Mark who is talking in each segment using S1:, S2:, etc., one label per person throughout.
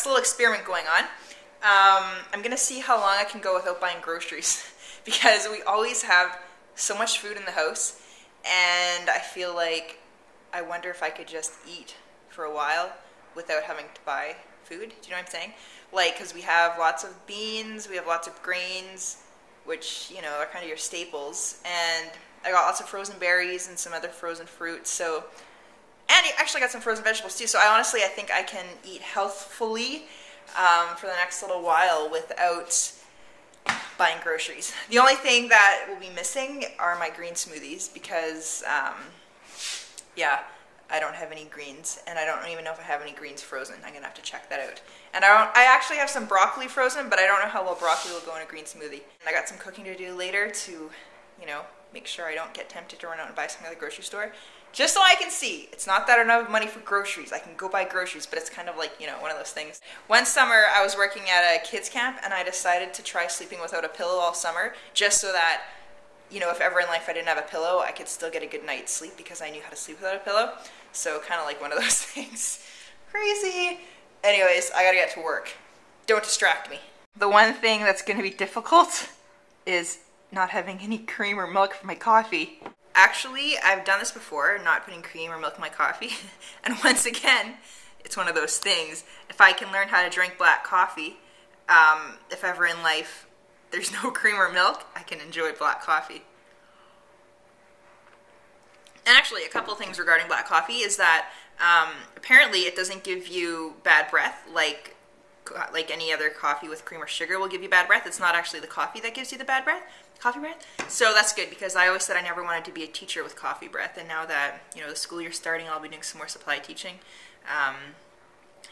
S1: this little experiment going on. I'm gonna see how long I can go without buying groceries because we always have so much food in the house, and I feel like I wonder if I could just eat for a while without having to buy food. Do you know what I'm saying? Like, because we have lots of beans, we have lots of grains, which, you know, are kind of your staples, and I got lots of frozen berries and some other frozen fruits, so, and I actually got some frozen vegetables too, so I think I can eat healthfully for the next little while without buying groceries. The only thing that will be missing are my green smoothies because, yeah, I don't have any greens, and I don't even know if I have any greens frozen. I'm gonna have to check that out. And I actually have some broccoli frozen, but I don't know how well broccoli will go in a green smoothie. And I got some cooking to do later to, you know, make sure I don't get tempted to run out and buy something at the grocery store. Just so I can see. It's not that I don't have money for groceries. I can go buy groceries, but it's kind of like, you know, one of those things. One summer, I was working at a kids camp, and I decided to try sleeping without a pillow all summer, just so that, you know, if ever in life I didn't have a pillow, I could still get a good night's sleep because I knew how to sleep without a pillow. So kind of like one of those things. Crazy. Anyways, I gotta get to work. Don't distract me. The one thing that's gonna be difficult is not having any cream or milk for my coffee. Actually, I've done this before, not putting cream or milk in my coffee. And once again, it's one of those things. If I can learn how to drink black coffee, if ever in life there's no cream or milk, I can enjoy black coffee. And actually, a couple things regarding black coffee is that apparently it doesn't give you bad breath like any other coffee with cream or sugar will give you bad breath. It's not actually the coffee that gives you the bad breath, coffee breath. So that's good because I always said I never wanted to be a teacher with coffee breath, and now that, you know, the school year's starting, I'll be doing some more supply teaching.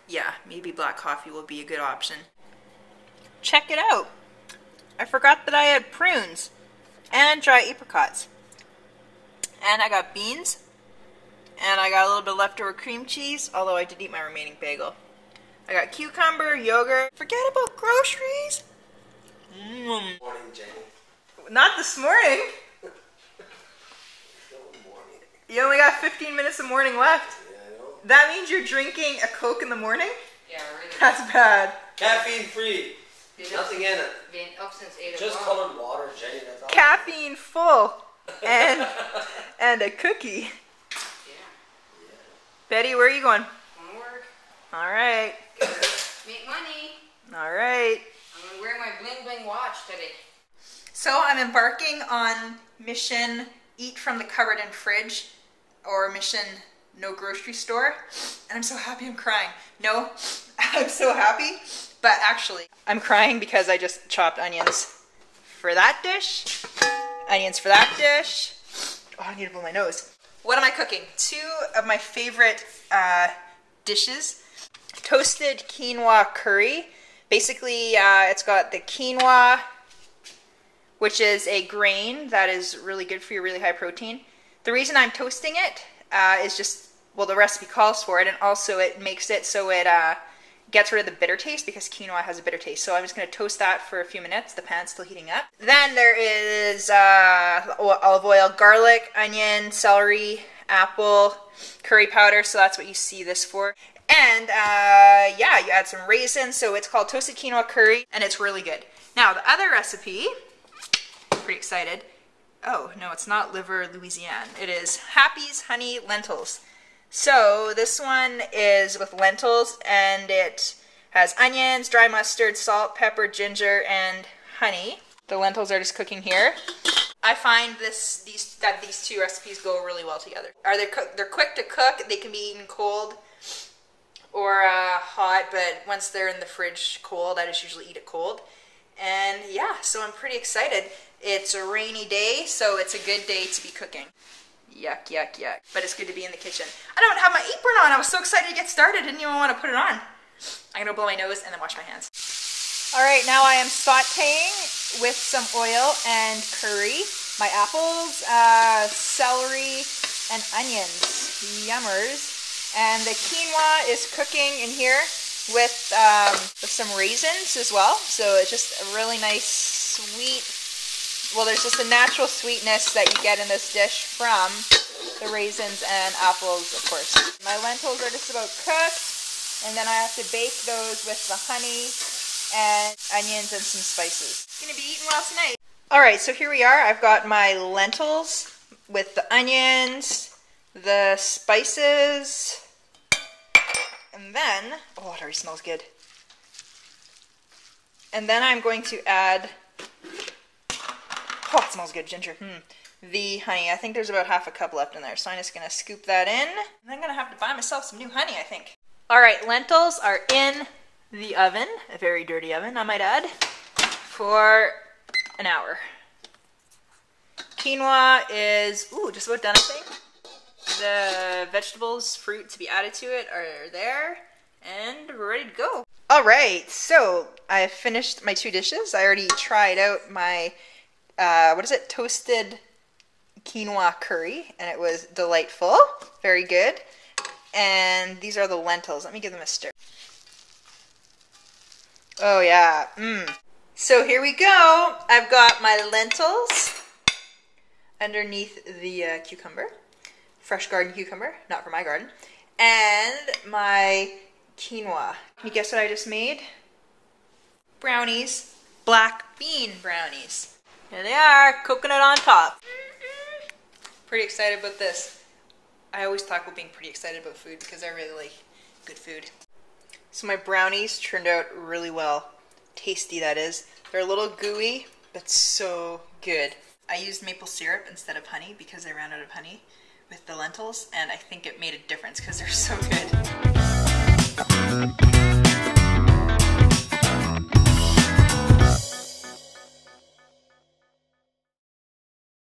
S1: Yeah, maybe black coffee will be a good option. Check it out. I forgot that I had prunes and dry apricots. And I got beans, and I got a little bit of leftover cream cheese, although I did eat my remaining bagel. I got cucumber, yogurt. Forget about groceries.
S2: Morning, Jenny.
S1: Not this morning.
S2: Morning.
S1: You only got 15 minutes of morning left.
S2: Yeah, I know.
S1: That means you're drinking a Coke in the morning?
S3: Yeah, really.
S1: That's bad.
S2: Caffeine free. Nothing in it.
S3: Been up since 8 o'clock.
S2: Just colored water, Jenny. That's all.
S1: Caffeine full. And a cookie.
S3: Yeah.
S1: Betty, where are you going?
S3: Homework.
S1: All right.
S3: Make money.
S1: All right.
S3: I'm gonna wear my bling bling watch today.
S1: So I'm embarking on mission eat from the cupboard and fridge, or mission no grocery store, and I'm so happy I'm crying. No, I'm so happy, but actually I'm crying because I just chopped onions for that dish, onions for that dish. Oh, I need to blow my nose. What am I cooking? Two of my favorite dishes. Toasted quinoa curry. Basically, it's got the quinoa, which is a grain that is really good for your really high protein. The reason I'm toasting it is just, well, the recipe calls for it, and also it makes it so it gets rid of the bitter taste because quinoa has a bitter taste. So I'm just going to toast that for a few minutes. The pan's still heating up. Then there is olive oil, garlic, onion, celery, apple, curry powder. So that's what you see this for. And yeah, you add some raisins. So it's called toasted quinoa curry, and it's really good. Now the other recipe, I'm pretty excited. Oh, no, it's not liver Louisiane. It is Happy's Honey Lentils. So this one is with lentils, and it has onions, dry mustard, salt, pepper, ginger, and honey. The lentils are just cooking here. I find that these two recipes go really well together. They're quick to cook. They can be eaten cold or hot, but once they're in the fridge cold, I just usually eat it cold. And yeah, so I'm pretty excited. It's a rainy day, so it's a good day to be cooking. Yuck, yuck, yuck. But it's good to be in the kitchen. I don't have my apron on. I was so excited to get started. Didn't even want to put it on. I'm going to blow my nose and then wash my hands. All right, now I am sauteing with some oil and curry. My apples, celery, and onions. Yummers. And the quinoa is cooking in here with some raisins as well. So it's just a really nice, sweet, well, there's just a natural sweetness that you get in this dish from the raisins and apples, of course. My lentils are just about cooked. And then I have to bake those with the honey and onions and some spices. It's gonna be eaten well tonight. All right, so here we are. I've got my lentils with the onions, the spices, and then, oh, it already smells good. And then I'm going to add, oh, it smells good, ginger. The honey. I think there's about half a cup left in there, so I'm just gonna scoop that in. And I'm gonna have to buy myself some new honey, I think. All right, lentils are in the oven, a very dirty oven, I might add, for an hour. Quinoa is, ooh, just about done, I think. The vegetables, fruit to be added to it are there, and we're ready to go. All right, so I finished my 2 dishes. I already tried out my, toasted quinoa curry, and it was delightful, very good. And these are the lentils. Let me give them a stir. Oh yeah, So here we go. I've got my lentils underneath the cucumber, fresh garden cucumber, not from my garden, and my quinoa. Can you guess what I just made? Brownies, black bean brownies. Here they are, coconut on top. Pretty excited about this. I always talk about being pretty excited about food because I really like good food. So my brownies turned out really well. Tasty, that is. They're a little gooey, but so good. I used maple syrup instead of honey because I ran out of honey with the lentils, and I think it made a difference because they're so good.